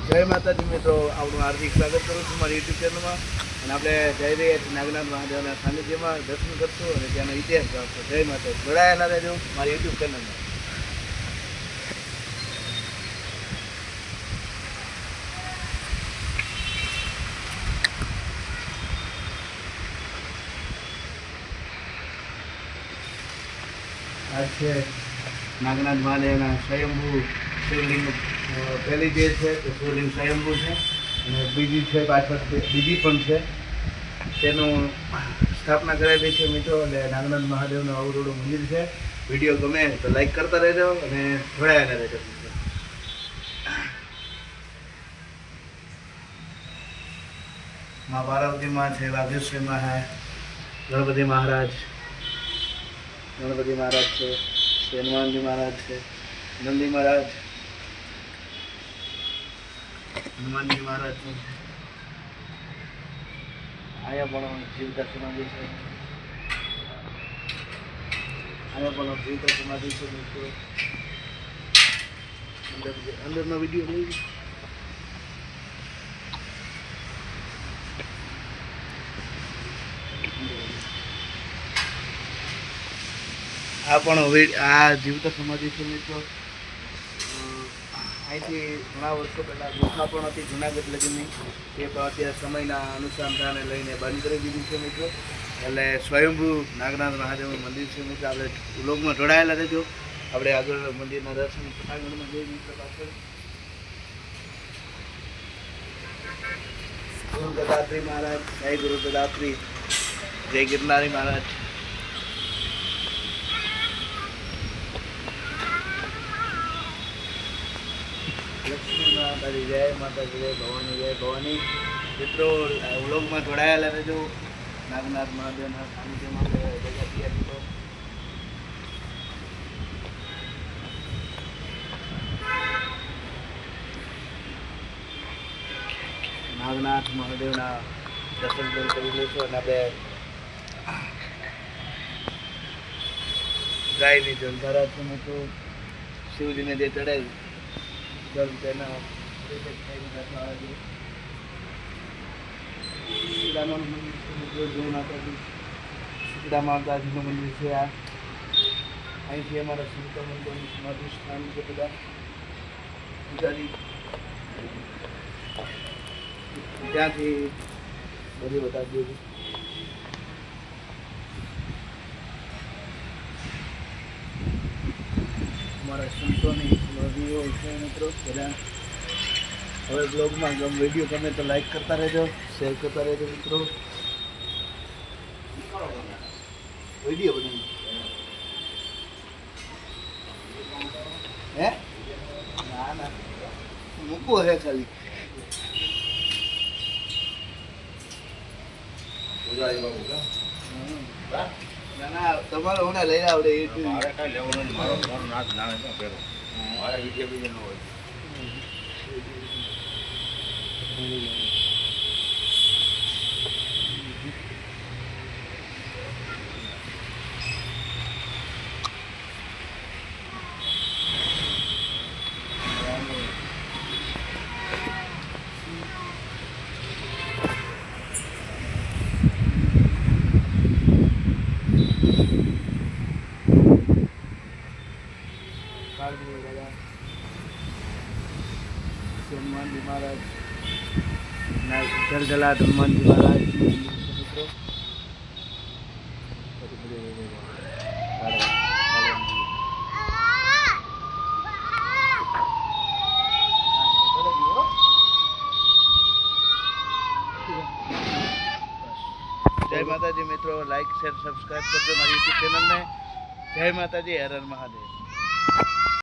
જય માતાજી મિત્રો, આપણું હાર્દિક સ્વાગત કરું છું મારી યુટ્યુબ ચેનલમાં. અને આપણે જઈ રહ્યા છીએ નાગનાથ મહાદેવના સાનિધ્યમાં દર્શન કરશું અને ત્યાંનો ઇતિહાસ જાણશું. જય માતાજી, જોડાયેલા રહેજો મારી યુટ્યુબ ચેનલમાં. આ છે નાગનાથ મહાદેવના સ્વયંભૂ શિવલિંગ. પહેલી જે છે તે શિવલિંગ સ્વયંભૂ છે અને બીજી છે પાછળ બીજી પણ છે. તેનું સ્થાપના કરાયેલી છે મિત્રો. એટલે નાગનાથ મહાદેવનું અવરોડું મંદિર છે. વિડીયો ગમે તો લાઈક કરતા રહેજો અને જોડાયેલા રહેજો મિત્રો. માં પાર્વતીમાં છે, વાઘેશ્વરીમાં છે, ગણપતિ મહારાજ છે, હનુમાનજી મહારાજ છે, નંદી મહારાજ, હનુમાનજી મહારાજ છે. અહીંયા પણ જીવતા સમાધિ છે. અહીંયા પણ જીવતા સમાધિ છે મિત્રો. અંદરનો વિડીયો લઈ આ પણ આ જીવતા સમાધિ છે મિત્રો. અહીંથી ઘણા વર્ષો પહેલાં ગુફા પણ હતી જુનાગઢ લગીની, તે પણ અત્યારે સમયના અનુસંધાને લઈને બંધ કરી દીધી છે મિત્રો. એટલે સ્વયંભૂ નાગનાથ મહાદેવનું મંદિર છે મિત્રો. આપણે વ્લોગમાં જોડાયેલા રહેજો. આપણે આગળ મંદિરના દર્શન આગળમાં જઈએ મિત્રો. પાછળ ગુરુ દત્તાત્રેય મહારાજ, જય ગુરુ દત્તાત્રેય, જય ગિરનારી મહારાજ. લક્ષ્મી માતાજી, જય માતાજી, જય ભવાની, જય ભવાની. મિત્રો વ્લોગમાં જોડાયેલા રહેજો. નાગનાથ મહાદેવના સાનિધ્યમાં જગ્યા તૈયાર કરો. નાગનાથ મહાદેવના દર્શન કરી લઈશું અને આપણે ગાયની જલધારા છે મિત્રો. શિવજીને જે ચડાવી જલ તેના સીતામાનું મંદિર છે મિત્રો. જય માતાજી, સીતા માતાજીનું મંદિર છે આ. અહીંથી અમારા સંતો મંદિરનું સમાધિ સ્થાન છે. બધા પૂજારી ત્યાંથી બધી બતાવી દીધી. અમારા સંતોની સમાધિઓ છે મિત્રો બધા. હવે બ્લોગમાં વિડીયો ગમે તો લાઈક કરતા રહેજો, શેર કરતા રહેજો મિત્રો. વિડીયો બનાવી હે ના મૂકવો હે ખાલી. ના તમારે હમણાં લઈને આવડે મારે કાંઈ લેવાનું નથી. મારું નાક ના પહેરો મારે વિડીયો બીજો ન હોય. હનુમાનજી મહારાજ, જલગલાટ હનુમાનજી મહારાજ મિત્રો. જય માતાજી મિત્રો, લાઈક શેર સબસ્ક્રાઈબ કરજો મારી યુટ્યુબ ચેનલને. જય માતાજી, હર હર મહાદેવ.